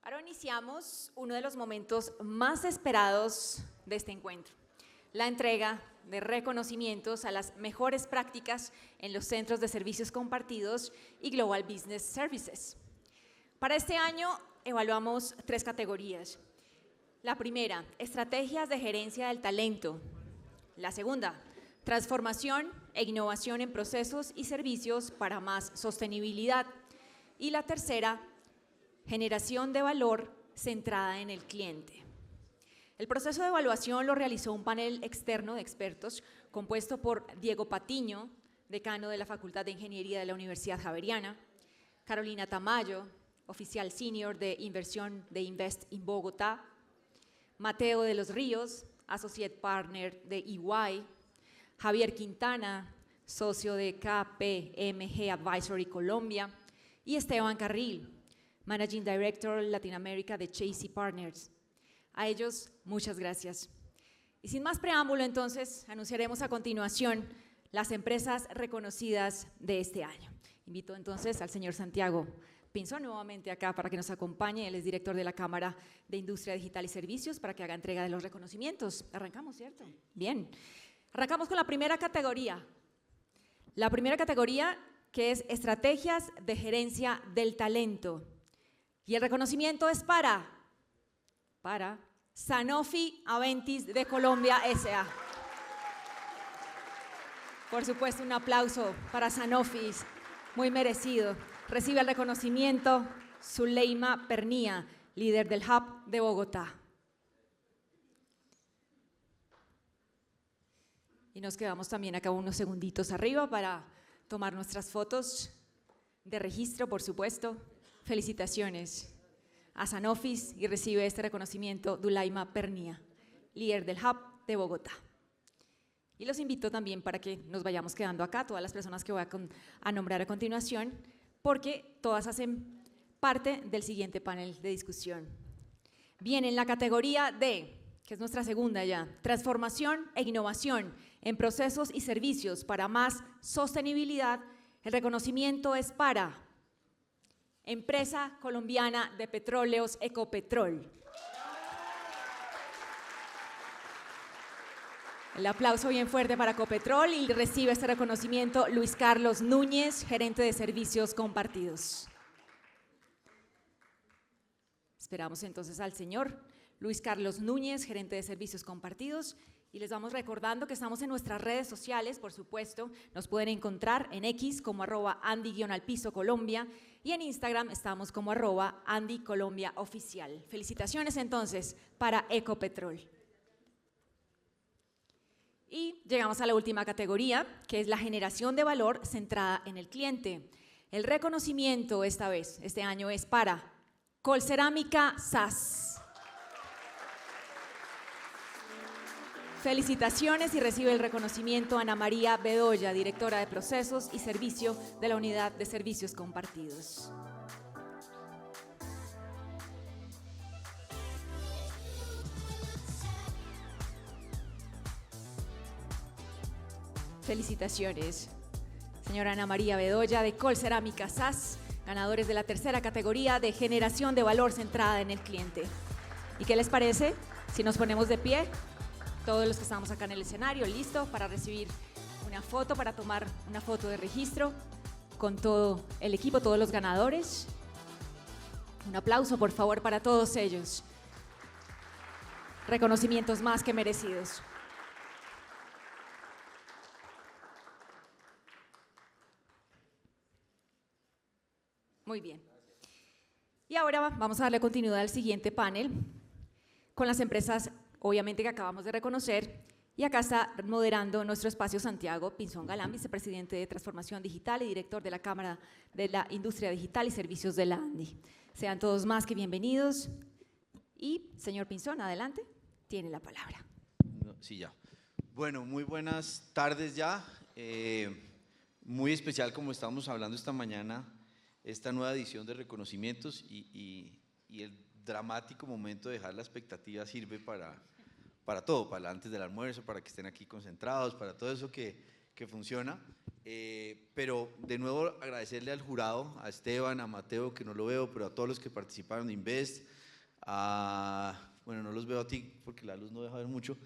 Ahora iniciamos uno de los momentos más esperados de este encuentro, la entrega de reconocimientos a las mejores prácticas en los centros de servicios compartidos y Global Business Services. Para este año evaluamos 3 categorías. La primera, estrategias de gerencia del talento. La segunda, transformación e innovación en procesos y servicios para más sostenibilidad. Y la tercera, generación de valor centrada en el cliente. El proceso de evaluación lo realizó un panel externo de expertos compuesto por Diego Patiño, decano de la Facultad de Ingeniería de la Universidad Javeriana, Carolina Tamayo, oficial senior de inversión de Invest in Bogotá, Mateo de los Ríos, associate partner de EY, Javier Quintana, socio de KPMG Advisory Colombia, y Esteban Carril, Managing Director Latinoamérica de Chase Partners. A ellos, muchas gracias. Y sin más preámbulo, entonces, anunciaremos a continuación las empresas reconocidas de este año. Invito entonces al señor Santiago Pinzón nuevamente acá para que nos acompañe. Él es director de la Cámara de Industria Digital y Servicios para que haga entrega de los reconocimientos. Arrancamos, ¿cierto? Bien. Arrancamos con la primera categoría. La primera categoría, que es Estrategias de Gerencia del Talento. Y el reconocimiento es para Sanofi Aventis de Colombia S.A. Por supuesto, un aplauso para Sanofi, muy merecido. Recibe el reconocimiento Zuleima Pernía, líder del Hub de Bogotá. Y nos quedamos también acá unos segunditos arriba para tomar nuestras fotos de registro, por supuesto. Felicitaciones a Sanofi y recibe este reconocimiento Zuleima Pernía, líder del Hub de Bogotá. Y los invito también para que nos vayamos quedando acá, todas las personas que voy a nombrar a continuación, porque todas hacen parte del siguiente panel de discusión. Bien, en la categoría D, que es nuestra segunda ya, transformación e innovación en procesos y servicios para más sostenibilidad, el reconocimiento es para Empresa Colombiana de Petróleos Ecopetrol. El aplauso bien fuerte para Ecopetrol y recibe este reconocimiento Luis Carlos Núñez, gerente de servicios compartidos. Esperamos entonces al señor Luis Carlos Núñez, gerente de servicios compartidos, y les vamos recordando que estamos en nuestras redes sociales, por supuesto, nos pueden encontrar en X como @Andy_Colombia y en Instagram estamos como @AndyColombiaOficial. Felicitaciones entonces para Ecopetrol. Y llegamos a la última categoría, que es la generación de valor centrada en el cliente. El reconocimiento este año es para Colcerámica SAS. Felicitaciones y recibe el reconocimiento Ana María Bedoya, directora de Procesos y Servicio de la Unidad de Servicios Compartidos. Felicitaciones, señora Ana María Bedoya de Colcerámica SAS, ganadores de la tercera categoría de generación de valor centrada en el cliente. ¿Y qué les parece si nos ponemos de pie? Todos los que estamos acá en el escenario, listo para recibir una foto, para tomar una foto de registro con todo el equipo, todos los ganadores. Un aplauso, por favor, para todos ellos. Reconocimientos más que merecidos. Muy bien. Y ahora vamos a darle continuidad al siguiente panel con las empresas, obviamente, que acabamos de reconocer. Y acá está moderando nuestro espacio Santiago Pinzón Galán, vicepresidente de Transformación Digital y director de la Cámara de la Industria Digital y Servicios de la ANDI. Sean todos más que bienvenidos. Y, señor Pinzón, adelante, tiene la palabra. Sí, ya. Bueno, muy buenas tardes ya. Muy especial, como estábamos hablando esta mañana, esta nueva edición de reconocimientos y el dramático momento de dejar la expectativa sirve para todo, para antes del almuerzo, para que estén aquí concentrados, para todo eso que funciona. Pero de nuevo agradecerle al jurado, a Esteban, a Mateo, que no lo veo, pero a todos los que participaron de Invest, bueno, no los veo a ti porque la luz no deja ver mucho,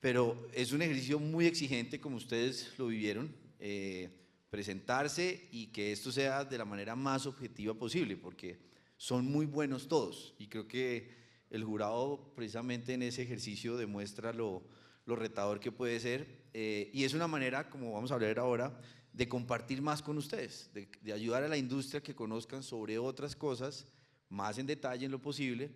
pero es un ejercicio muy exigente como ustedes lo vivieron, presentarse y que esto sea de la manera más objetiva posible, porque son muy buenos todos y creo que el jurado precisamente en ese ejercicio demuestra lo retador que puede ser y es una manera, como vamos a hablar ahora, de compartir más con ustedes, de ayudar a la industria que conozcan sobre otras cosas, más en detalle en lo posible,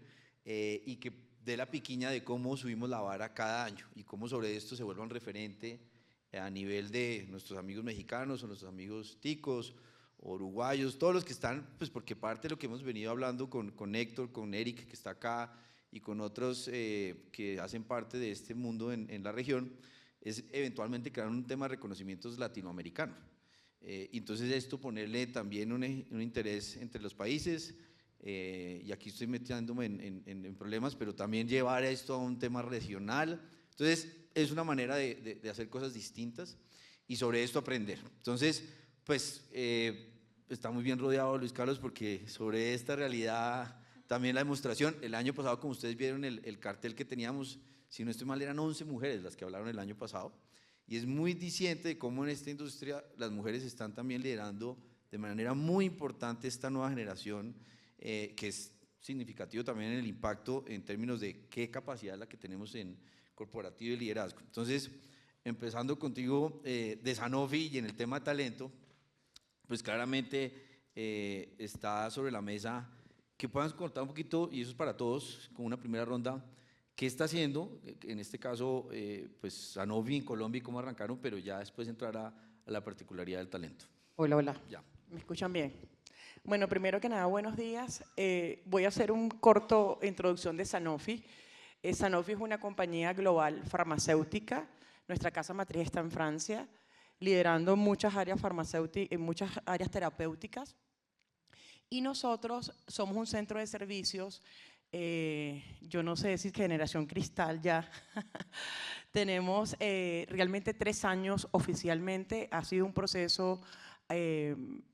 y que dé la piquiña de cómo subimos la vara cada año y cómo sobre esto se vuelva un referente a nivel de nuestros amigos mexicanos o nuestros amigos ticos, uruguayos, todos los que están, pues porque parte de lo que hemos venido hablando con Héctor, con Eric, que está acá, y con otros que hacen parte de este mundo en la región, es eventualmente crear un tema de reconocimientos latinoamericano. Entonces esto ponerle también un interés entre los países, y aquí estoy metiéndome en problemas, pero también llevar esto a un tema regional. Entonces es una manera de hacer cosas distintas y sobre esto aprender. Entonces, pues está muy bien rodeado Luis Carlos porque sobre esta realidad también la demostración, el año pasado como ustedes vieron el cartel que teníamos, si no estoy mal eran 11 mujeres las que hablaron el año pasado y es muy diciente de cómo en esta industria las mujeres están también liderando de manera muy importante esta nueva generación que es significativo también en el impacto en términos de qué capacidad es la que tenemos en corporativo y liderazgo. Entonces, empezando contigo de Sanofi y en el tema de talento, pues claramente está sobre la mesa que puedan contar un poquito, y eso es para todos, con una primera ronda, qué está haciendo, en este caso, pues Sanofi en Colombia y cómo arrancaron, pero ya después entrar a la particularidad del talento. Hola, hola. Ya. ¿Me escuchan bien? Bueno, primero que nada, buenos días. Voy a hacer un corto introducción de Sanofi. Sanofi es una compañía global farmacéutica. Nuestra casa matriz está en Francia, liderando muchas áreas farmacéuticas, muchas áreas terapéuticas. Y nosotros somos un centro de servicios, yo no sé si generación cristal ya. Tenemos realmente 3 años oficialmente, ha sido un proceso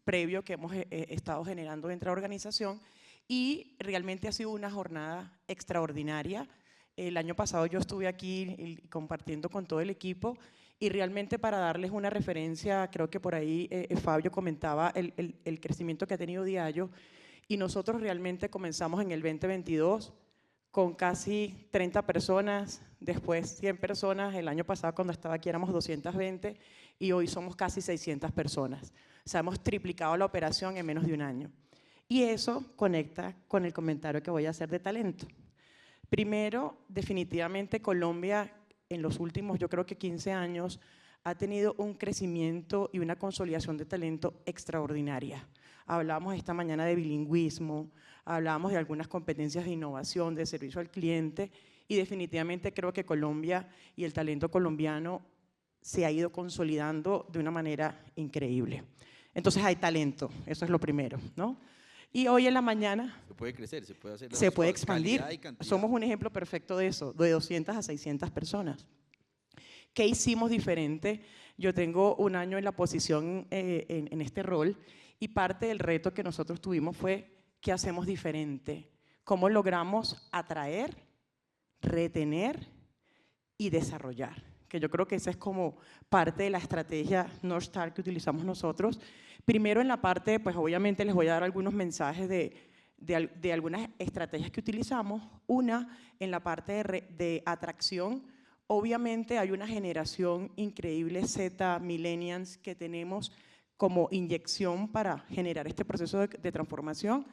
previo que hemos estado generando dentro de la organización y realmente ha sido una jornada extraordinaria. El año pasado yo estuve aquí compartiendo con todo el equipo y realmente para darles una referencia, creo que por ahí Fabio comentaba el crecimiento que ha tenido Diageo y nosotros realmente comenzamos en el 2022 con casi 30 personas, después 100 personas, el año pasado cuando estaba aquí éramos 220 y hoy somos casi 600 personas. O sea, hemos triplicado la operación en menos de un año. Y eso conecta con el comentario que voy a hacer de talento. Primero, definitivamente Colombia en los últimos, yo creo que 15 años, ha tenido un crecimiento y una consolidación de talento extraordinaria. Hablábamos esta mañana de bilingüismo, hablábamos de algunas competencias de innovación, de servicio al cliente, y definitivamente creo que Colombia y el talento colombiano se ha ido consolidando de una manera increíble. Entonces hay talento, eso es lo primero, ¿no? Y hoy en la mañana… Se puede crecer, se puede hacer… Se puede expandir. Somos un ejemplo perfecto de eso, de 200 a 600 personas. ¿Qué hicimos diferente? Yo tengo un año en la posición, en este rol, y parte del reto que nosotros tuvimos fue ¿qué hacemos diferente? ¿Cómo logramos atraer, retener y desarrollar? Que yo creo que esa es como parte de la estrategia North Star que utilizamos nosotros. Primero en la parte, pues obviamente les voy a dar algunos mensajes de algunas estrategias que utilizamos. Una, en la parte de atracción, obviamente hay una generación increíble Z, millennials, que tenemos como inyección para generar este proceso de transformación.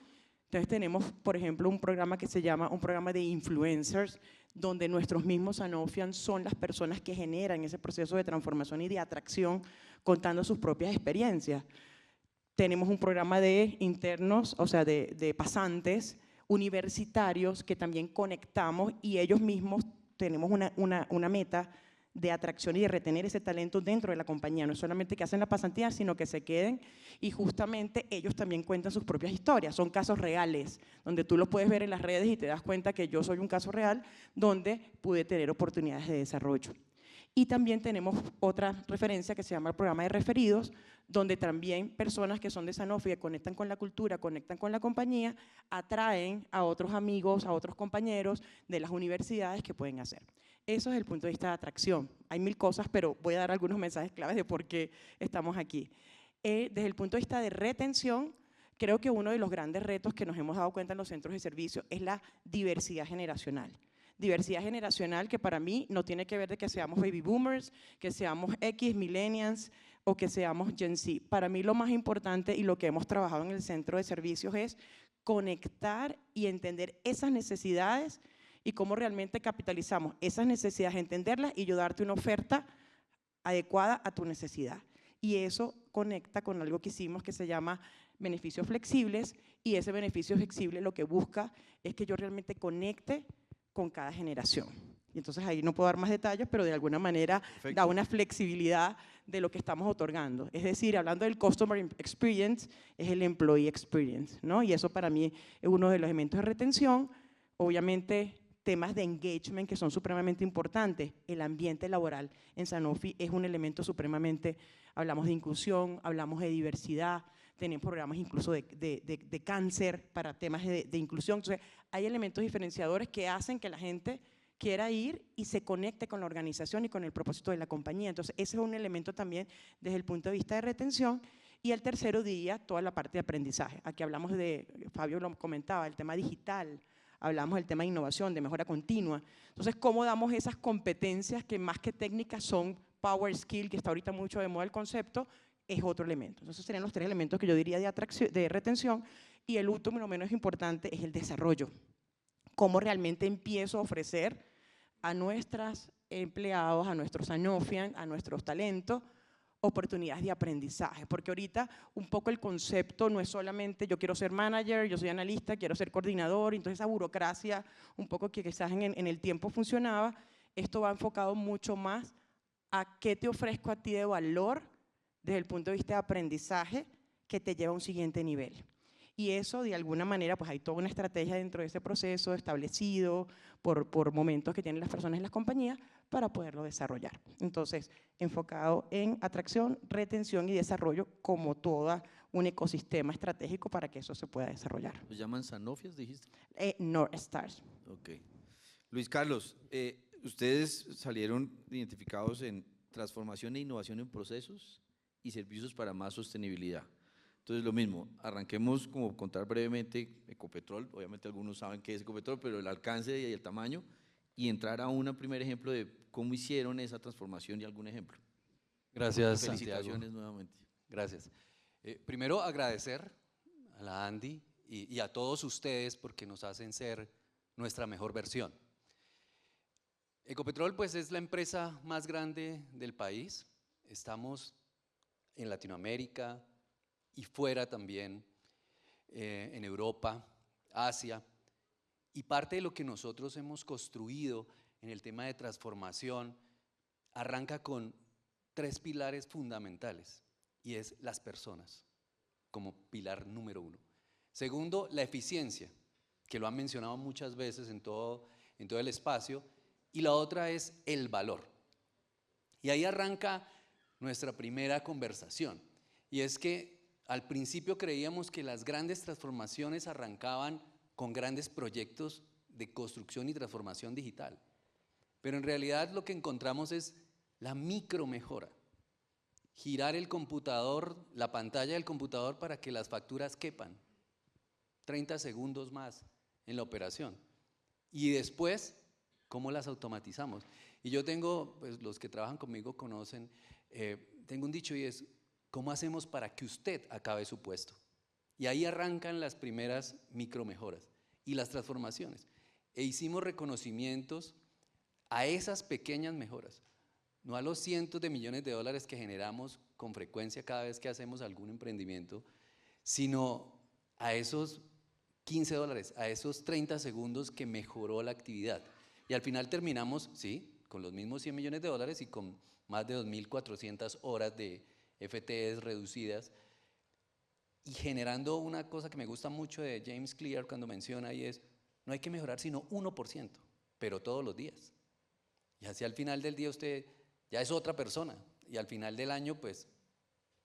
Entonces tenemos, por ejemplo, un programa que se llama un programa de influencers, donde nuestros mismos Sanofian son las personas que generan ese proceso de transformación y de atracción contando sus propias experiencias. Tenemos un programa de internos, o sea, de pasantes universitarios que también conectamos y ellos mismos tenemos una meta de atracción y de retener ese talento dentro de la compañía. No es solamente que hacen la pasantía, sino que se queden y justamente ellos también cuentan sus propias historias. Son casos reales, donde tú los puedes ver en las redes y te das cuenta que yo soy un caso real donde pude tener oportunidades de desarrollo. Y también tenemos otra referencia que se llama el programa de referidos, donde también personas que son de Sanofi, que conectan con la cultura, conectan con la compañía, atraen a otros amigos, a otros compañeros de las universidades que pueden hacer. Eso es el punto de vista de atracción. Hay mil cosas, pero voy a dar algunos mensajes claves de por qué estamos aquí. Desde el punto de vista de retención, creo que uno de los grandes retos que nos hemos dado cuenta en los centros de servicio es la diversidad generacional. Diversidad generacional que para mí no tiene que ver de que seamos baby boomers, que seamos X, millennials o que seamos Gen Z. Para mí lo más importante y lo que hemos trabajado en el centro de servicios es conectar y entender esas necesidades y cómo realmente capitalizamos esas necesidades, entenderlas y yo darte una oferta adecuada a tu necesidad. Y eso conecta con algo que hicimos que se llama beneficios flexibles, y ese beneficio flexible lo que busca es que yo realmente conecte con cada generación. Y entonces ahí no puedo dar más detalles, pero de alguna manera da una flexibilidad de lo que estamos otorgando. Es decir, hablando del Customer Experience, es el Employee Experience, ¿no? Y eso para mí es uno de los elementos de retención. Obviamente, temas de engagement que son supremamente importantes. El ambiente laboral en Sanofi es un elemento supremamente, hablamos de inclusión, hablamos de diversidad, tenemos programas incluso de cáncer para temas de inclusión. Entonces, hay elementos diferenciadores que hacen que la gente quiera ir y se conecte con la organización y con el propósito de la compañía. Entonces, ese es un elemento también desde el punto de vista de retención. Y el tercero día, toda la parte de aprendizaje. Aquí hablamos de, Fabio lo comentaba, el tema digital, hablamos del tema de innovación, de mejora continua. Entonces, ¿cómo damos esas competencias que más que técnicas son power skill, que está ahorita mucho de moda el concepto, es otro elemento? Entonces, serían los tres elementos que yo diría de atracción, de retención. Y el último, no menos importante, es el desarrollo. ¿Cómo realmente empiezo a ofrecer a nuestros empleados, a nuestros Sanofian, a nuestros talentos, oportunidades de aprendizaje? Porque ahorita un poco el concepto no es solamente yo quiero ser manager, yo soy analista, quiero ser coordinador, entonces esa burocracia un poco que quizás en el tiempo funcionaba. Esto va enfocado mucho más a qué te ofrezco a ti de valor desde el punto de vista de aprendizaje que te lleva a un siguiente nivel. Y eso, de alguna manera, pues hay toda una estrategia dentro de ese proceso establecido por momentos que tienen las personas en las compañías para poderlo desarrollar. Entonces, enfocado en atracción, retención y desarrollo como todo un ecosistema estratégico para que eso se pueda desarrollar. ¿Los llaman Sanofias, dijiste? North Stars. Ok. Luis Carlos, ustedes salieron identificados en transformación e innovación en procesos y servicios para más sostenibilidad. Entonces, lo mismo, arranquemos como contar brevemente Ecopetrol, obviamente algunos saben qué es Ecopetrol, pero el alcance y el tamaño, y entrar a un primer ejemplo de cómo hicieron esa transformación y algún ejemplo. Gracias, Felicitaciones Santiago. nuevamente. Gracias. Primero, agradecer a la Andy y a todos ustedes porque nos hacen ser nuestra mejor versión. Ecopetrol, pues, es la empresa más grande del país. Estamos en Latinoamérica y fuera también, en Europa, Asia. Y parte de lo que nosotros hemos construido en el tema de transformación arranca con 3 pilares fundamentales, y es las personas como pilar número 1. Segundo, la eficiencia, que lo han mencionado muchas veces en todo el espacio, y la otra es el valor. Y ahí arranca nuestra primera conversación, y es que al principio creíamos que las grandes transformaciones arrancaban con grandes proyectos de construcción y transformación digital, pero en realidad lo que encontramos es la micromejora. Girar el computador, la pantalla del computador para que las facturas quepan 30 segundos más en la operación. Y después, ¿cómo las automatizamos? Y yo tengo, pues los que trabajan conmigo conocen, tengo un dicho y es, ¿cómo hacemos para que usted acabe su puesto? Y ahí arrancan las primeras micromejoras y las transformaciones. E hicimos reconocimientos a esas pequeñas mejoras, no a los cientos de millones de dólares que generamos con frecuencia cada vez que hacemos algún emprendimiento, sino a esos 15 dólares, a esos 30 segundos que mejoró la actividad. Y al final terminamos, sí, con los mismos 100 millones de dólares y con más de 2.400 horas de FTEs reducidas, y generando una cosa que me gusta mucho de James Clear cuando menciona, y es, no hay que mejorar sino 1%, pero todos los días. Y así al final del día usted ya es otra persona y al final del año pues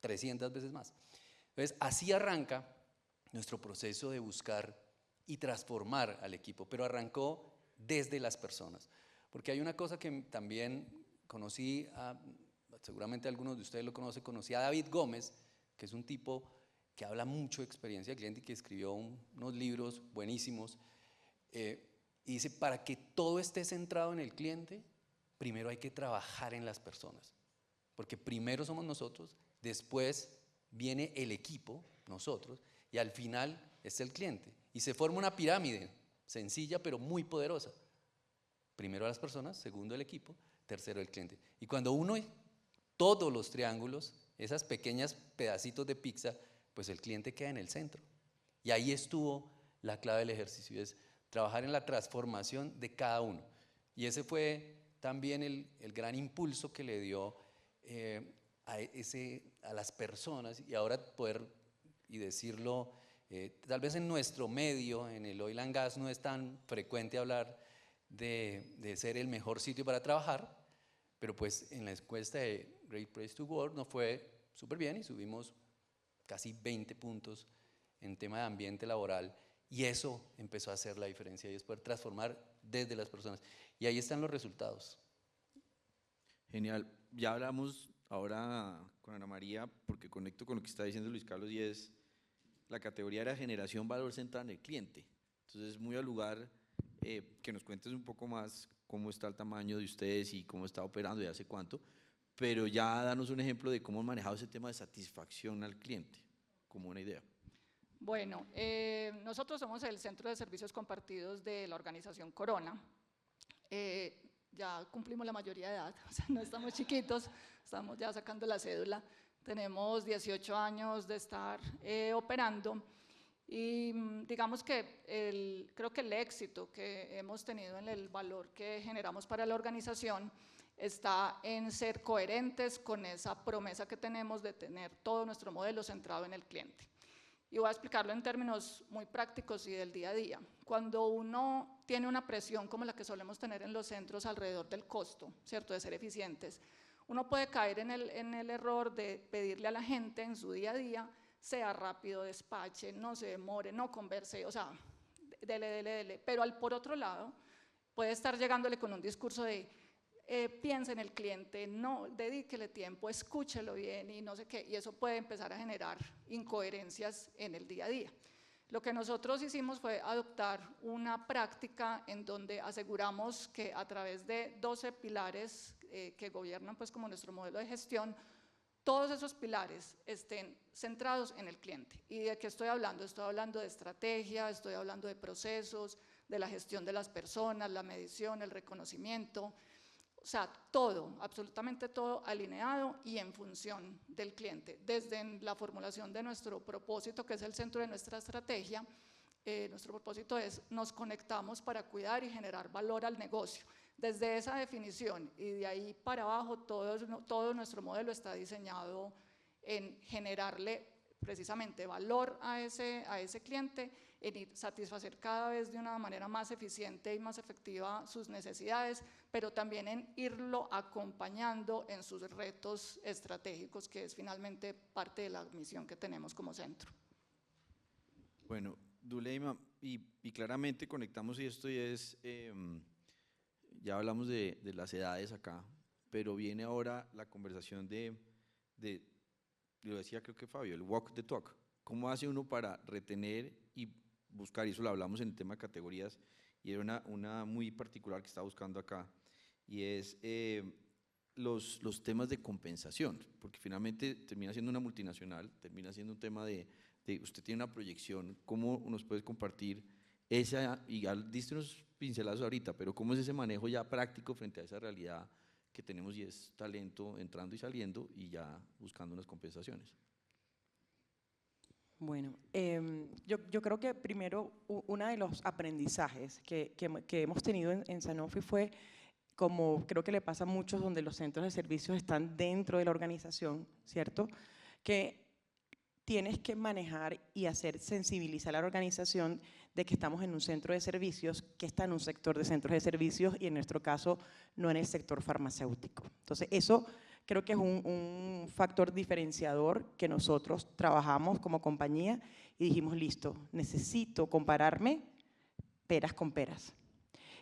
300 veces más. Entonces así arranca nuestro proceso de buscar y transformar al equipo, pero arrancó desde las personas, porque hay una cosa que también conocí, seguramente algunos de ustedes lo conocen, conocí a David Gómez, que es un tipo que habla mucho de experiencia de cliente y que escribió unos libros buenísimos, y dice, para que todo esté centrado en el cliente, primero hay que trabajar en las personas, porque primero somos nosotros, después viene el equipo, nosotros, y al final es el cliente. Y se forma una pirámide sencilla pero muy poderosa. Primero las personas, segundo el equipo, tercero el cliente. Y cuando uno todos los triángulos, esas pequeñas pedacitos de pizza, pues el cliente queda en el centro. Y ahí estuvo la clave del ejercicio, es trabajar en la transformación de cada uno. Y ese fue también el gran impulso que le dio a las personas, y ahora poder y decirlo, tal vez en nuestro medio, en el oil and gas, no es tan frecuente hablar de ser el mejor sitio para trabajar, pero pues en la encuesta de Great Place to Work nos fue súper bien y subimos casi 20 puntos en tema de ambiente laboral, y eso empezó a hacer la diferencia y es poder transformar desde las personas, y ahí están los resultados. Genial. Ya hablamos ahora con Ana María, porque conecto con lo que está diciendo Luis Carlos, y es la categoría de la generación valor centrada en el cliente. Entonces, muy al lugar que nos cuentes un poco más cómo está el tamaño de ustedes y cómo está operando y hace cuánto, pero ya danos un ejemplo de cómo han manejado ese tema de satisfacción al cliente, como una idea. Bueno, nosotros somos el Centro de Servicios Compartidos de la organización Corona. Ya cumplimos la mayoría de edad, o sea, no estamos chiquitos, estamos ya sacando la cédula. Tenemos 18 años de estar operando y digamos que creo que el éxito que hemos tenido en el valor que generamos para la organización está en ser coherentes con esa promesa que tenemos de tener todo nuestro modelo centrado en el cliente. Y voy a explicarlo en términos muy prácticos y del día a día. Cuando uno tiene una presión como la que solemos tener en los centros alrededor del costo, ¿cierto?, de ser eficientes, uno puede caer en el error de pedirle a la gente en su día a día, sea rápido, despache, no se demore, no converse, o sea, dele. Pero por otro lado, puede estar llegándole con un discurso de piense en el cliente, no, dedíquele tiempo, escúchelo bien y no sé qué, y eso puede empezar a generar incoherencias en el día a día. Lo que nosotros hicimos fue adoptar una práctica en donde aseguramos que a través de 12 pilares que gobiernan pues como nuestro modelo de gestión, todos esos pilares estén centrados en el cliente. ¿Y de qué estoy hablando? Estoy hablando de estrategia, estoy hablando de procesos, de la gestión de las personas, la medición, el reconocimiento, o sea, todo, absolutamente todo alineado y en función del cliente. Desde la formulación de nuestro propósito, que es el centro de nuestra estrategia, nuestro propósito es: nos conectamos para cuidar y generar valor al negocio. Desde esa definición y de ahí para abajo, todo nuestro modelo está diseñado en generarle precisamente valor a ese cliente, en satisfacer cada vez de una manera más eficiente y más efectiva sus necesidades, pero también en irlo acompañando en sus retos estratégicos, que es finalmente parte de la misión que tenemos como centro. Bueno, Duleima, y claramente conectamos esto y es, ya hablamos de las edades acá, pero viene ahora la conversación lo decía creo que Fabio, el walk the talk. ¿Cómo hace uno para retener y buscar? Y eso lo hablamos en el tema de categorías, y era una muy particular que estaba buscando acá, y es los temas de compensación, porque finalmente termina siendo una multinacional, termina siendo un tema de usted tiene una proyección. ¿Cómo nos puedes compartir esa? Y ya diste unos pincelazos ahorita, pero ¿cómo es ese manejo ya práctico frente a esa realidad que tenemos, y es talento entrando y saliendo y ya buscando unas compensaciones? Bueno, yo creo que primero uno de los aprendizajes que hemos tenido en Sanofi fue, como creo que le pasa a muchos donde los centros de servicios están dentro de la organización, ¿cierto?, que tienes que manejar y hacer sensibilizar a la organización de que estamos en un centro de servicios, que está en un sector de centros de servicios y en nuestro caso no en el sector farmacéutico. Entonces eso creo que es un factor diferenciador que nosotros trabajamos como compañía y dijimos, listo, necesito compararme peras con peras.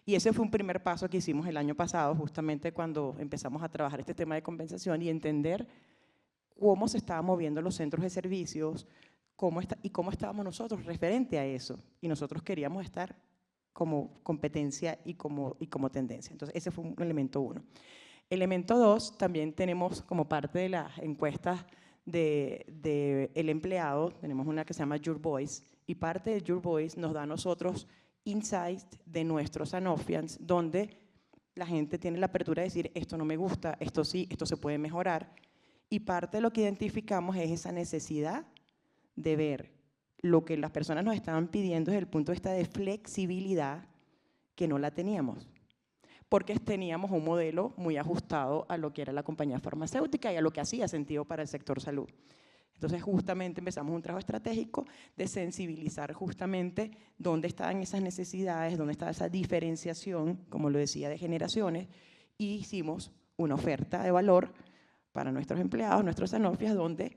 Y ese fue un primer paso que hicimos el año pasado, justamente cuando empezamos a trabajar este tema de compensación y entender cómo se estaban moviendo los centros de servicios y cómo estábamos nosotros referente a eso. Y nosotros queríamos estar como competencia y como tendencia. Entonces, ese fue un elemento 1. Elemento 2, también tenemos como parte de las encuestas del empleado, tenemos una que se llama Your Voice, y parte de Your Voice nos da a nosotros insights de nuestros Sanofians, donde la gente tiene la apertura de decir, esto no me gusta, esto sí, esto se puede mejorar. Y parte de lo que identificamos es esa necesidad de ver lo que las personas nos estaban pidiendo desde el punto de vista de flexibilidad, que no la teníamos, porque teníamos un modelo muy ajustado a lo que era la compañía farmacéutica y a lo que hacía sentido para el sector salud. Entonces, justamente empezamos un trabajo estratégico de sensibilizar justamente dónde estaban esas necesidades, dónde estaba esa diferenciación, como lo decía, de generaciones, y hicimos una oferta de valor para nuestros empleados, nuestros Sanofias, donde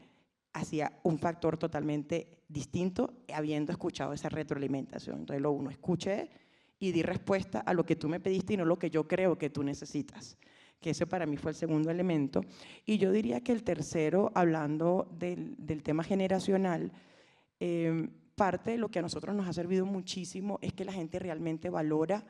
hacía un factor totalmente distinto, habiendo escuchado esa retroalimentación. Entonces, lo uno, escuché y di respuesta a lo que tú me pediste y no lo que yo creo que tú necesitas, que ese para mí fue el segundo elemento. Y yo diría que el tercero, hablando del tema generacional, parte de lo que a nosotros nos ha servido muchísimo es que la gente realmente valora,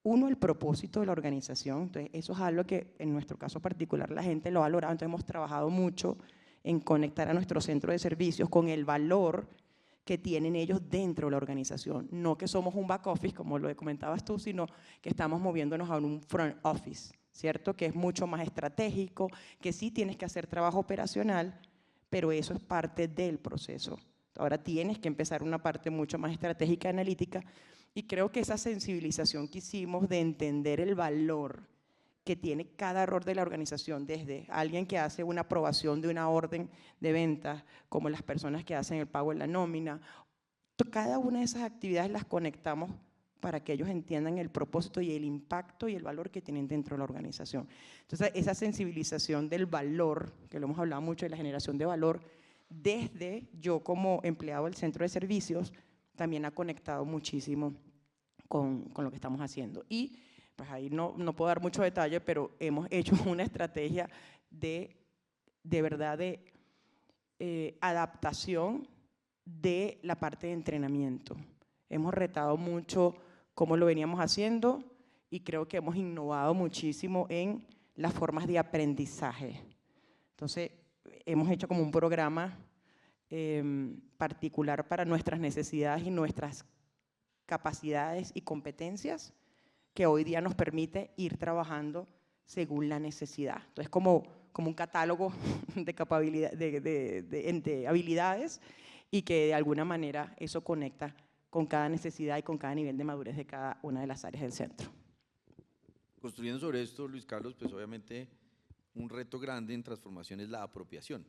uno, el propósito de la organización. Entonces, eso es algo que en nuestro caso particular la gente lo ha valorado. Entonces, hemos trabajado mucho en conectar a nuestro centro de servicios con el valor que tienen ellos dentro de la organización. No que somos un back office, como lo comentabas tú, sino que estamos moviéndonos a un front office, ¿cierto? Que es mucho más estratégico, que sí tienes que hacer trabajo operacional, pero eso es parte del proceso. Ahora tienes que empezar una parte mucho más estratégica y analítica, y creo que esa sensibilización que hicimos de entender el valor que tiene cada rol de la organización, desde alguien que hace una aprobación de una orden de ventas, como las personas que hacen el pago en la nómina, cada una de esas actividades las conectamos para que ellos entiendan el propósito y el impacto y el valor que tienen dentro de la organización. Entonces, esa sensibilización del valor, que lo hemos hablado mucho de la generación de valor, desde yo como empleado del centro de servicios, también ha conectado muchísimo con lo que estamos haciendo. Y pues ahí no puedo dar mucho detalle, pero hemos hecho una estrategia de verdad de adaptación de la parte de entrenamiento. Hemos retado mucho cómo lo veníamos haciendo y creo que hemos innovado muchísimo en las formas de aprendizaje. Entonces, hemos hecho como un programa particular para nuestras necesidades y nuestras capacidades y competencias que hoy día nos permite ir trabajando según la necesidad. Entonces, como un catálogo de habilidades y que de alguna manera eso conecta con cada necesidad y con cada nivel de madurez de cada una de las áreas del centro. Construyendo sobre esto, Luis Carlos, pues obviamente un reto grande en transformación es la apropiación.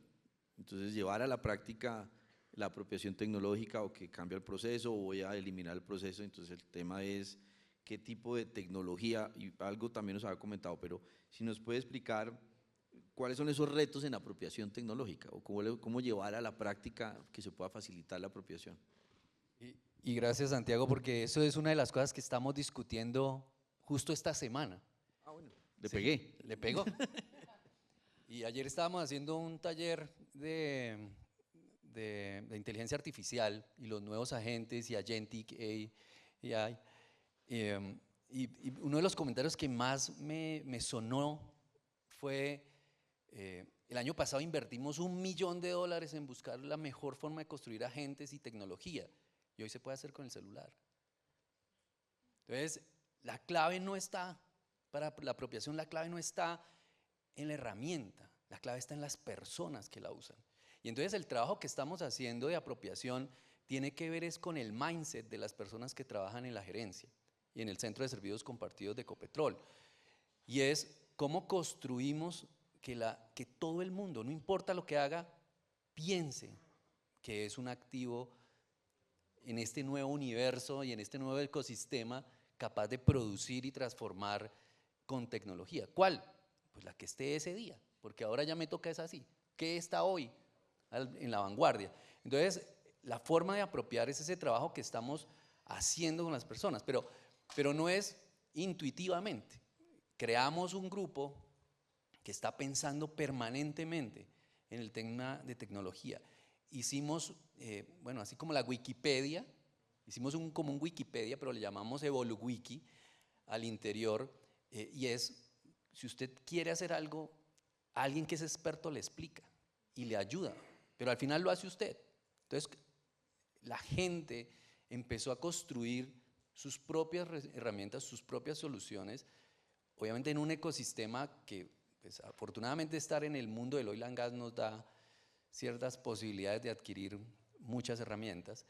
Entonces, llevar a la práctica la apropiación tecnológica o que cambia el proceso o voy a eliminar el proceso. Entonces, el tema es qué tipo de tecnología, y algo también nos había comentado, pero si nos puede explicar cuáles son esos retos en apropiación tecnológica o cómo llevar a la práctica que se pueda facilitar la apropiación. Y gracias, Santiago, porque eso es una de las cosas que estamos discutiendo justo esta semana. Ah, bueno, le pegué. Le pegó. Y ayer estábamos haciendo un taller de inteligencia artificial y los nuevos agentes y Agentic AI. Y uno de los comentarios que más me sonó fue, el año pasado invertimos $1 millón en buscar la mejor forma de construir agentes y tecnología, y hoy se puede hacer con el celular. Entonces, la clave no está, para la apropiación, la clave no está en la herramienta, la clave está en las personas que la usan. Y entonces el trabajo que estamos haciendo de apropiación tiene que ver es con el mindset de las personas que trabajan en la gerencia y en el Centro de Servicios Compartidos de Ecopetrol. Y es cómo construimos que todo el mundo, no importa lo que haga, piense que es un activo en este nuevo universo y en este nuevo ecosistema capaz de producir y transformar con tecnología. ¿Cuál? Pues la que esté ese día, porque ahora ya me toca es así. ¿Qué está hoy en la vanguardia? Entonces, la forma de apropiar es ese trabajo que estamos haciendo con las personas, pero no es intuitivamente. Creamos un grupo que está pensando permanentemente en el tema de tecnología. Hicimos, bueno, así como la Wikipedia, hicimos como un Wikipedia, pero le llamamos EvoluWiki al interior, y es, si usted quiere hacer algo, alguien que es experto le explica y le ayuda, pero al final lo hace usted. Entonces, la gente empezó a construir sus propias herramientas, sus propias soluciones, obviamente en un ecosistema que, pues, afortunadamente estar en el mundo del oil and gas nos da ciertas posibilidades de adquirir muchas herramientas,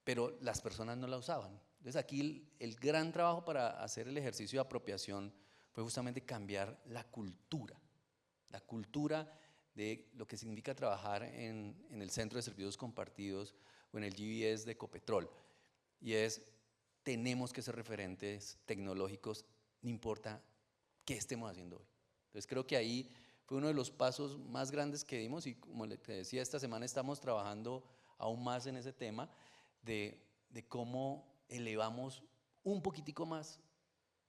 pero las personas no la usaban. Entonces aquí el gran trabajo para hacer el ejercicio de apropiación fue justamente cambiar la cultura de lo que significa trabajar en el Centro de Servicios Compartidos o en el GBS de Ecopetrol, y es, tenemos que ser referentes tecnológicos, no importa qué estemos haciendo hoy. Entonces creo que ahí fue uno de los pasos más grandes que dimos, y como le decía, esta semana estamos trabajando aún más en ese tema de cómo elevamos un poquitico más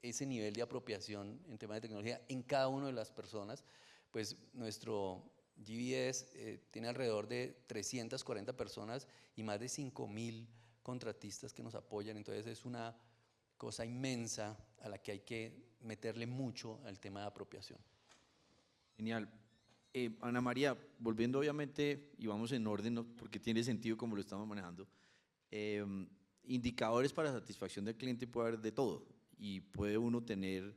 ese nivel de apropiación en temas de tecnología en cada una de las personas. Pues nuestro GBS tiene alrededor de 340 personas y más de 5.000 contratistas que nos apoyan, entonces es una cosa inmensa a la que hay que meterle mucho al tema de apropiación. Genial. Ana María, volviendo obviamente, y vamos en orden, ¿no?, porque tiene sentido como lo estamos manejando, indicadores para satisfacción del cliente puede haber de todo, y puede uno tener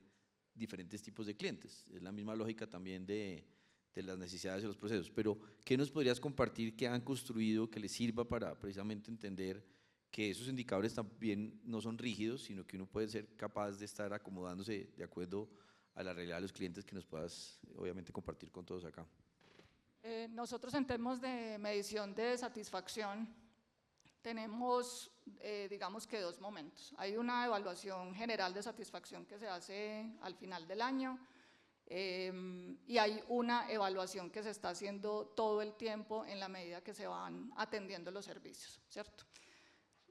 diferentes tipos de clientes. Es la misma lógica también de las necesidades y los procesos. Pero, ¿qué nos podrías compartir que han construido que les sirva para precisamente entender que esos indicadores también no son rígidos, sino que uno puede ser capaz de estar acomodándose de acuerdo a la realidad de los clientes, que nos puedas obviamente compartir con todos acá? Nosotros en temas de medición de satisfacción tenemos, digamos que dos momentos. Hay una evaluación general de satisfacción que se hace al final del año, y hay una evaluación que se está haciendo todo el tiempo en la medida que se van atendiendo los servicios, ¿cierto?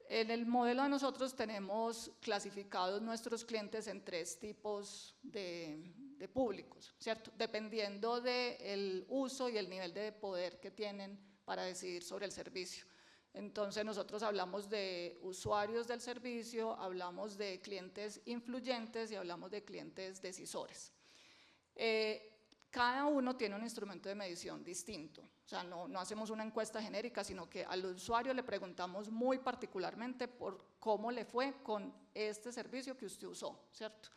En el modelo de nosotros tenemos clasificados nuestros clientes en tres tipos de públicos, ¿cierto? Dependiendo del uso y el nivel de poder que tienen para decidir sobre el servicio. Entonces nosotros hablamos de usuarios del servicio, hablamos de clientes influyentes y hablamos de clientes decisores. Cada uno tiene un instrumento de medición distinto, o sea, no hacemos una encuesta genérica, sino que al usuario le preguntamos muy particularmente por cómo le fue con este servicio que usted usó, ¿cierto?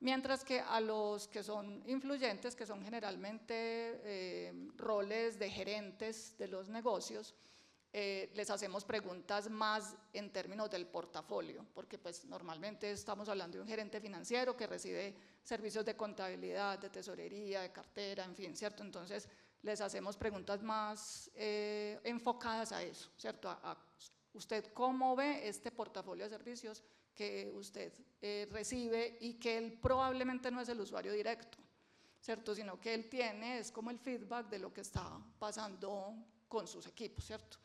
Mientras que a los que son influyentes, que son generalmente roles de gerentes de los negocios, les hacemos preguntas más en términos del portafolio, porque pues normalmente estamos hablando de un gerente financiero que recibe servicios de contabilidad, de tesorería, de cartera, en fin, ¿cierto? Entonces les hacemos preguntas más enfocadas a eso, ¿cierto? A usted cómo ve este portafolio de servicios que usted recibe y que él probablemente no es el usuario directo, ¿cierto? Sino que él tiene, es como el feedback de lo que está pasando con sus equipos, ¿cierto?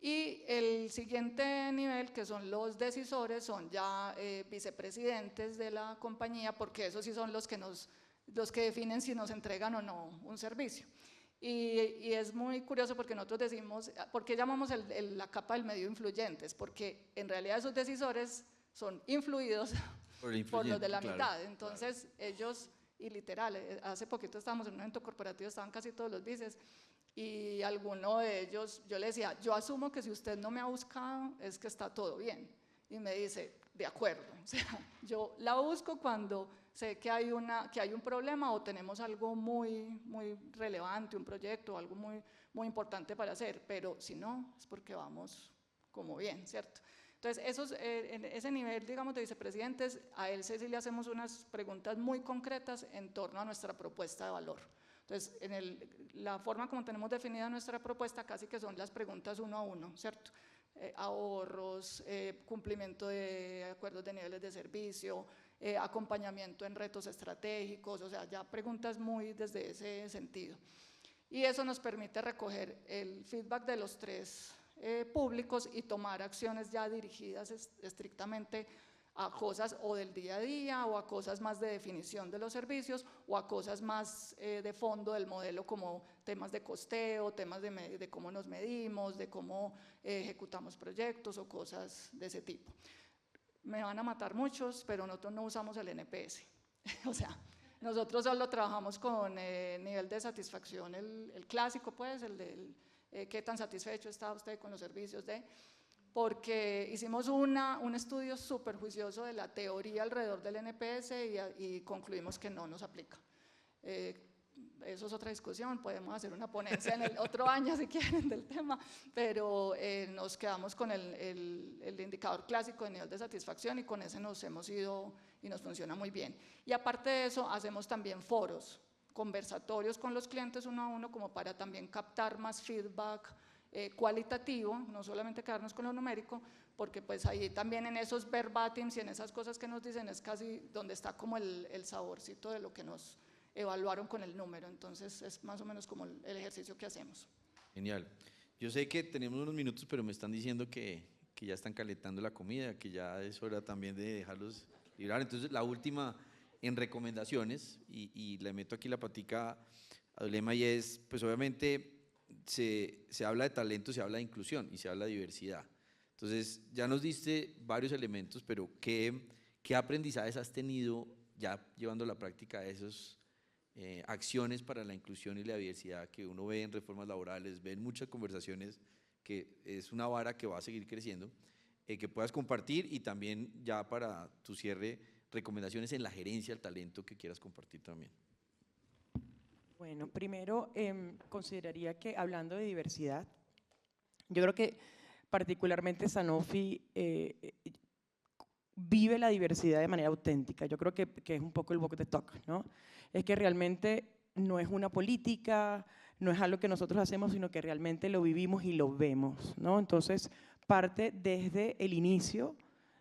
Y el siguiente nivel, que son los decisores, son ya vicepresidentes de la compañía, porque esos sí son los que definen si nos entregan o no un servicio. Y es muy curioso porque nosotros decimos, ¿por qué llamamos la capa del medio influyentes? Porque en realidad esos decisores son influidos por los de la mitad. Entonces ellos, y literal, hace poquito estábamos en un evento corporativo, estaban casi todos los vices, y alguno de ellos, yo le decía, yo asumo que si usted no me ha buscado es que está todo bien. Y me dice, de acuerdo, o sea, yo la busco cuando sé que hay un problema o tenemos algo muy relevante, un proyecto, algo muy importante para hacer, pero si no, es porque vamos como bien, ¿cierto? Entonces, en ese nivel, digamos, de vicepresidentes, a él sí le hacemos unas preguntas muy concretas en torno a nuestra propuesta de valor. Entonces, la forma como tenemos definida nuestra propuesta casi que son las preguntas uno a uno, ¿cierto? Ahorros, cumplimiento de acuerdos de niveles de servicio, acompañamiento en retos estratégicos, o sea, ya preguntas muy desde ese sentido. Y eso nos permite recoger el feedback de los tres públicos y tomar acciones ya dirigidas estrictamente a cosas o del día a día o a cosas más de definición de los servicios o a cosas más de fondo del modelo, como temas de costeo, temas de cómo nos medimos, de cómo ejecutamos proyectos o cosas de ese tipo. Me van a matar muchos, pero nosotros no usamos el NPS. O sea, nosotros solo trabajamos con nivel de satisfacción, el clásico, pues, el del qué tan satisfecho está usted con los servicios porque hicimos un estudio súper juicioso de la teoría alrededor del NPS y concluimos que no nos aplica. Eso es otra discusión, podemos hacer una ponencia en el otro año si quieren del tema, pero nos quedamos con el indicador clásico de nivel de satisfacción y con ese nos hemos ido y nos funciona muy bien. Y aparte de eso, hacemos también foros, conversatorios con los clientes uno a uno, como para también captar más feedback cualitativo, no solamente quedarnos con lo numérico, porque pues ahí también en esos verbatims y en esas cosas que nos dicen es casi donde está como el saborcito de lo que nos evaluaron con el número. Entonces es más o menos como el ejercicio que hacemos. Genial. Yo sé que tenemos unos minutos, pero me están diciendo que ya están calentando la comida, que ya es hora también de dejarlos librar. Entonces la última en recomendaciones, y le meto aquí la patica a Zulema, y es, pues obviamente se habla de talento, se habla de inclusión y se habla de diversidad. Entonces ya nos diste varios elementos, pero ¿qué aprendizajes has tenido ya llevando a la práctica esas acciones para la inclusión y la diversidad que uno ve en reformas laborales, ve en muchas conversaciones, que es una vara que va a seguir creciendo, que puedas compartir, y también ya para tu cierre, recomendaciones en la gerencia del talento que quieras compartir también? Bueno, primero consideraría que hablando de diversidad, yo creo que particularmente Sanofi vive la diversidad de manera auténtica. Yo creo que es un poco el walk the talk, ¿no? Es que realmente no es una política, no es algo que nosotros hacemos, sino que realmente lo vivimos y lo vemos, ¿no? Entonces, parte desde el inicio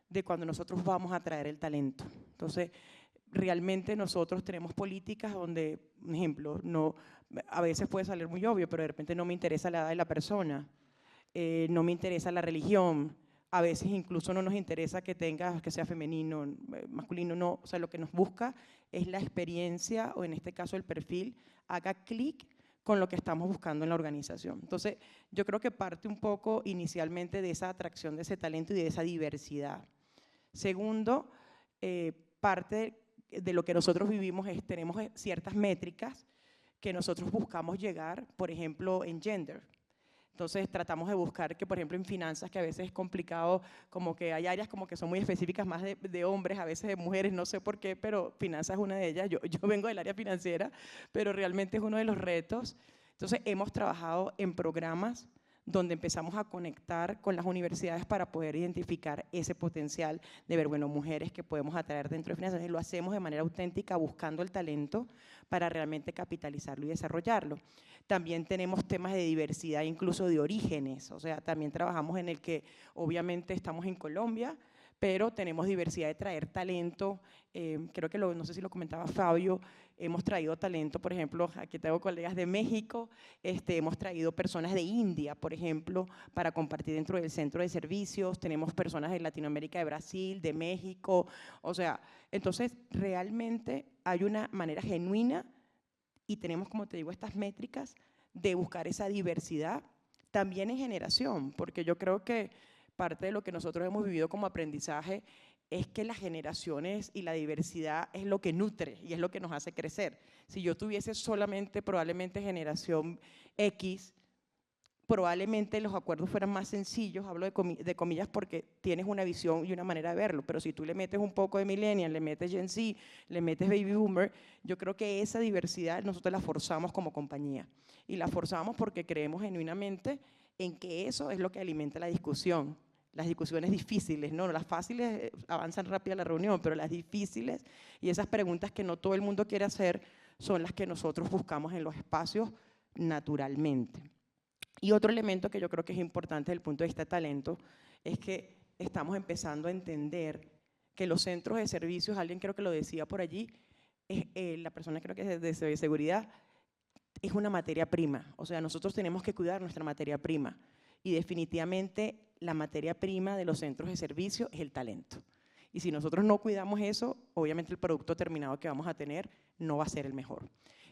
de cuando nosotros vamos a traer el talento. Entonces, realmente nosotros tenemos políticas donde, por ejemplo, a veces puede salir muy obvio, pero de repente no me interesa la edad de la persona, no me interesa la religión, a veces incluso no nos interesa que sea femenino, masculino, no, o sea, lo que nos busca es la experiencia, o en este caso el perfil, haga clic con lo que estamos buscando en la organización. Entonces, yo creo que parte un poco inicialmente de esa atracción de ese talento y de esa diversidad. Segundo, parte de lo que nosotros vivimos tenemos ciertas métricas que nosotros buscamos llegar, por ejemplo, en gender. Entonces tratamos de buscar que, por ejemplo, en finanzas, que a veces es complicado, como que hay áreas como que son muy específicas, más de hombres, a veces de mujeres, no sé por qué, pero finanzas es una de ellas. Yo vengo del área financiera, pero realmente es uno de los retos. Entonces hemos trabajado en programas donde empezamos a conectar con las universidades para poder identificar ese potencial de ver, bueno, mujeres que podemos atraer dentro de finanzas, y lo hacemos de manera auténtica, buscando el talento para realmente capitalizarlo y desarrollarlo. También tenemos temas de diversidad, incluso de orígenes, o sea, también trabajamos en el que obviamente estamos en Colombia, pero tenemos diversidad de traer talento, creo que no sé si lo comentaba Fabio, hemos traído talento, por ejemplo, aquí tengo colegas de México, hemos traído personas de India, por ejemplo, para compartir dentro del centro de servicios, tenemos personas de Latinoamérica, de Brasil, de México, o sea, entonces realmente hay una manera genuina y tenemos, como te digo, estas métricas de buscar esa diversidad, también en generación, porque yo creo que parte de lo que nosotros hemos vivido como aprendizaje es que las generaciones y la diversidad es lo que nutre y es lo que nos hace crecer. Si yo tuviese solamente probablemente generación X, probablemente los acuerdos fueran más sencillos, hablo de comillas porque tienes una visión y una manera de verlo, pero si tú le metes un poco de millennial, le metes Gen Z, le metes baby boomer, yo creo que esa diversidad nosotros la forzamos como compañía, y la forzamos porque creemos genuinamente en que eso es lo que alimenta la discusión. Las discusiones difíciles, no, las fáciles avanzan rápido a la reunión, pero las difíciles y esas preguntas que no todo el mundo quiere hacer son las que nosotros buscamos en los espacios naturalmente. Y otro elemento que yo creo que es importante desde el punto de vista de talento es que estamos empezando a entender que los centros de servicios, alguien creo que lo decía por allí, la persona creo que es de seguridad, es una materia prima. O sea, nosotros tenemos que cuidar nuestra materia prima. Y definitivamente la materia prima de los centros de servicio es el talento. Y si nosotros no cuidamos eso, obviamente el producto terminado que vamos a tener no va a ser el mejor.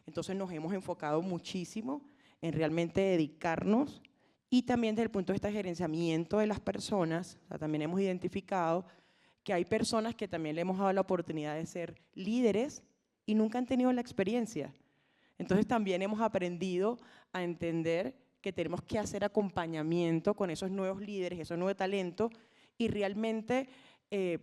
Entonces nos hemos enfocado muchísimo en realmente dedicarnos y también desde el punto de vista de gerenciamiento de las personas, o sea, también hemos identificado que hay personas que también le hemos dado la oportunidad de ser líderes y nunca han tenido la experiencia. Entonces también hemos aprendido a entender que tenemos que hacer acompañamiento con esos nuevos líderes, esos nuevos talentos, y realmente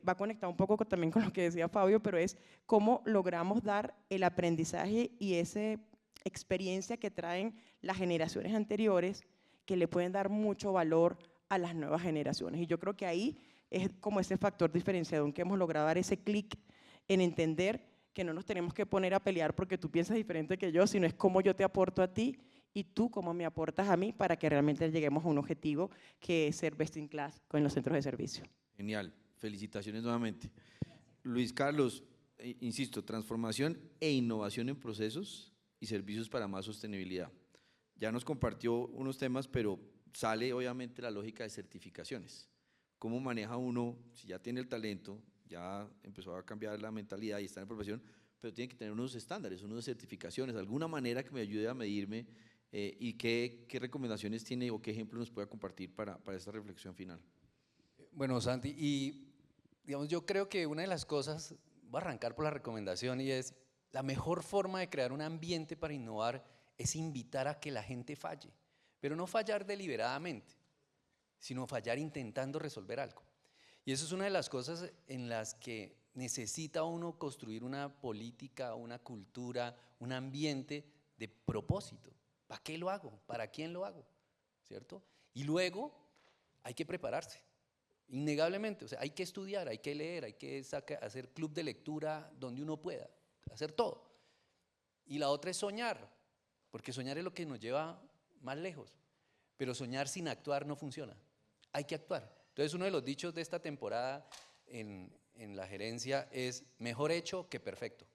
va conectado un poco también con lo que decía Fabio, pero es cómo logramos dar el aprendizaje y esa experiencia que traen las generaciones anteriores, que le pueden dar mucho valor a las nuevas generaciones. Y yo creo que ahí es como ese factor diferenciador que hemos logrado dar ese clic en entender que no nos tenemos que poner a pelear porque tú piensas diferente que yo, sino es cómo yo te aporto a ti y tú cómo me aportas a mí para que realmente lleguemos a un objetivo que es ser best in class con los centros de servicio. Genial, felicitaciones nuevamente. Luis Carlos, insisto, transformación e innovación en procesos y servicios para más sostenibilidad. Ya nos compartió unos temas, pero sale obviamente la lógica de certificaciones. ¿Cómo maneja uno, si ya tiene el talento, ya empezó a cambiar la mentalidad y está en profesión, pero tiene que tener unos estándares, unas certificaciones, alguna manera que me ayude a medirme y qué recomendaciones tiene o qué ejemplos nos pueda compartir para esta reflexión final? Bueno, Santi, y digamos, yo creo que una de las cosas, voy a arrancar por la recomendación, y es la mejor forma de crear un ambiente para innovar es invitar a que la gente falle, pero no fallar deliberadamente, sino fallar intentando resolver algo. Y eso es una de las cosas en las que necesita uno construir una política, una cultura, un ambiente de propósito. ¿Para qué lo hago? ¿Para quién lo hago? ¿Cierto? Y luego hay que prepararse, innegablemente. O sea, hay que estudiar, hay que leer, hay que hacer club de lectura donde uno pueda, hacer todo. Y la otra es soñar, porque soñar es lo que nos lleva más lejos. Pero soñar sin actuar no funciona. Hay que actuar. Entonces, uno de los dichos de esta temporada en la gerencia es mejor hecho que perfecto,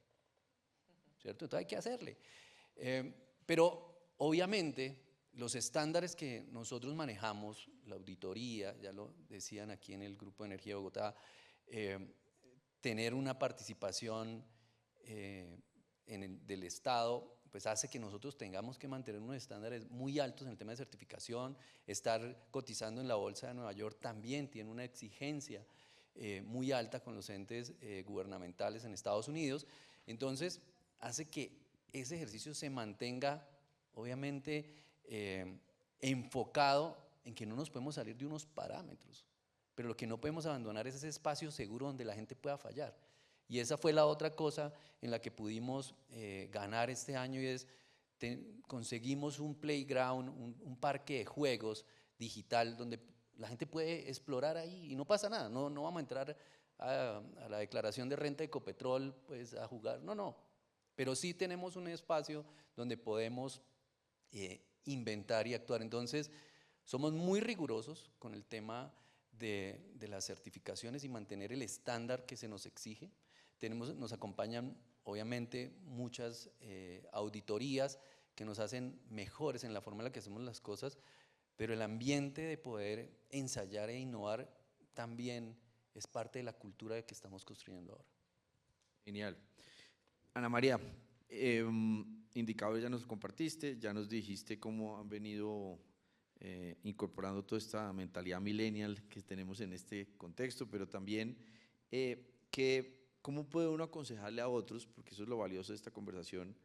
¿cierto? Entonces hay que hacerle. Pero obviamente los estándares que nosotros manejamos, la auditoría, ya lo decían aquí en el Grupo de Energía de Bogotá, tener una participación del Estado, pues hace que nosotros tengamos que mantener unos estándares muy altos en el tema de certificación. Estar cotizando en la Bolsa de Nueva York también tiene una exigencia muy alta con los entes gubernamentales en Estados Unidos. Entonces, hace que ese ejercicio se mantenga, obviamente, enfocado en que no nos podemos salir de unos parámetros, pero lo que no podemos abandonar es ese espacio seguro donde la gente pueda fallar. Y esa fue la otra cosa en la que pudimos ganar este año, y es conseguimos un playground, un parque de juegos digital donde la gente puede explorar ahí y no pasa nada. No vamos a entrar a la declaración de renta de Ecopetrol pues, a jugar, no. Pero sí tenemos un espacio donde podemos inventar y actuar. Entonces, somos muy rigurosos con el tema de las certificaciones y mantener el estándar que se nos exige. Nos acompañan obviamente muchas auditorías que nos hacen mejores en la forma en la que hacemos las cosas, pero el ambiente de poder ensayar e innovar también es parte de la cultura que estamos construyendo ahora. Genial. Ana María, indicadores ya nos compartiste, ya nos dijiste cómo han venido incorporando toda esta mentalidad millennial que tenemos en este contexto, pero también ¿cómo puede uno aconsejarle a otros, porque eso es lo valioso de esta conversación,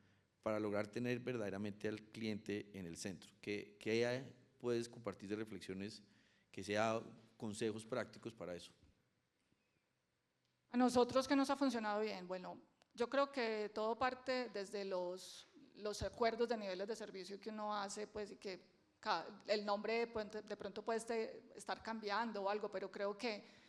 para lograr tener verdaderamente al cliente en el centro? ¿Qué puedes compartir de reflexiones que sean consejos prácticos para eso? A nosotros, ¿qué nos ha funcionado bien? Bueno, yo creo que todo parte desde los acuerdos de niveles de servicio que uno hace, pues, y que el nombre de pronto puede estar cambiando o algo, pero creo que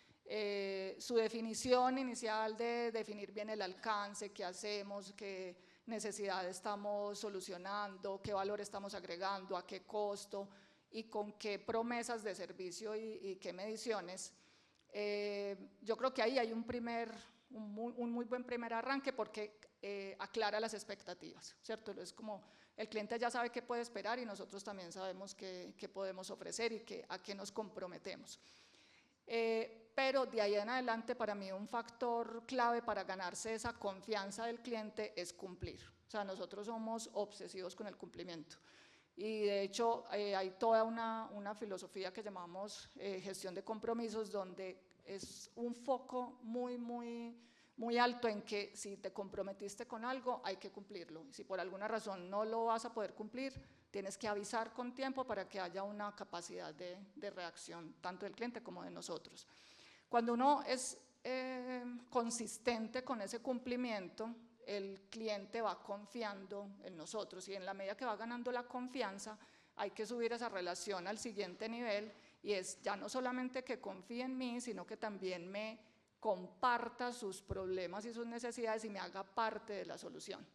su definición inicial de definir bien el alcance, qué hacemos, que necesidad estamos solucionando, qué valor estamos agregando, a qué costo y con qué promesas de servicio y qué mediciones. Yo creo que ahí hay un muy buen primer arranque porque aclara las expectativas, ¿cierto? Es como el cliente ya sabe qué puede esperar y nosotros también sabemos qué podemos ofrecer y a qué nos comprometemos. Pero de ahí en adelante, para mí un factor clave para ganarse esa confianza del cliente es cumplir. O sea, nosotros somos obsesivos con el cumplimiento. Y de hecho hay toda una filosofía que llamamos gestión de compromisos, donde es un foco muy alto en que si te comprometiste con algo hay que cumplirlo. Y si por alguna razón no lo vas a poder cumplir, tienes que avisar con tiempo para que haya una capacidad de reacción tanto del cliente como de nosotros. Cuando uno es consistente con ese cumplimiento, el cliente va confiando en nosotros y en la medida que va ganando la confianza hay que subir esa relación al siguiente nivel y es ya no solamente que confíe en mí, sino que también me comparta sus problemas y sus necesidades y me haga parte de la solución.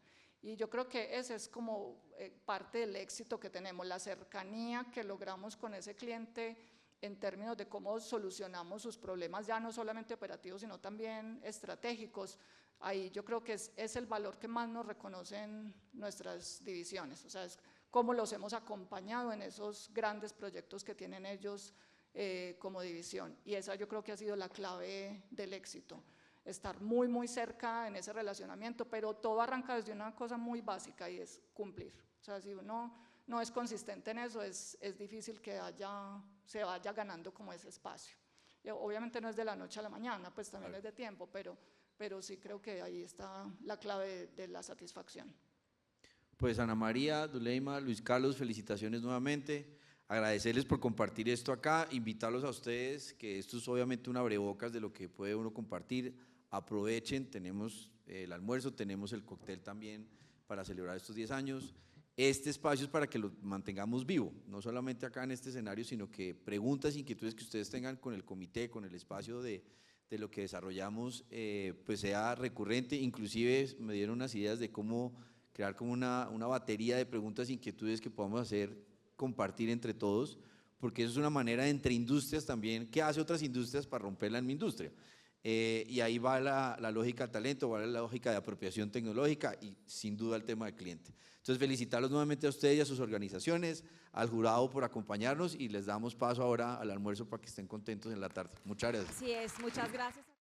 Y yo creo que ese es como parte del éxito que tenemos, la cercanía que logramos con ese cliente en términos de cómo solucionamos sus problemas, ya no solamente operativos, sino también estratégicos. Ahí yo creo que es el valor que más nos reconocen nuestras divisiones, o sea, es cómo los hemos acompañado en esos grandes proyectos que tienen ellos como división. Y esa yo creo que ha sido la clave del éxito, estar muy cerca en ese relacionamiento, pero todo arranca desde una cosa muy básica y es cumplir. O sea, si uno no es consistente en eso, es difícil que se vaya ganando como ese espacio. Y obviamente no es de la noche a la mañana, pues también es de tiempo, pero sí creo que ahí está la clave de la satisfacción. Pues Ana María, Duleima, Luis Carlos, felicitaciones nuevamente. Agradecerles por compartir esto acá, invitarlos a ustedes, que esto es obviamente un abrebocas de lo que puede uno compartir. Aprovechen, tenemos el almuerzo, tenemos el cóctel también para celebrar estos 10 años. Este espacio es para que lo mantengamos vivo, no solamente acá en este escenario, sino que preguntas, inquietudes que ustedes tengan con el comité, con el espacio de lo que desarrollamos, pues sea recurrente. Inclusive me dieron unas ideas de cómo crear como una batería de preguntas e inquietudes que podamos hacer, compartir entre todos, porque eso es una manera entre industrias también, ¿qué hace otras industrias para romperla en mi industria? Y ahí va la lógica del talento, va la lógica de apropiación tecnológica y sin duda el tema del cliente. Entonces felicitarlos nuevamente a ustedes y a sus organizaciones, al jurado por acompañarnos y les damos paso ahora al almuerzo para que estén contentos en la tarde. Muchas gracias. Así es, muchas gracias.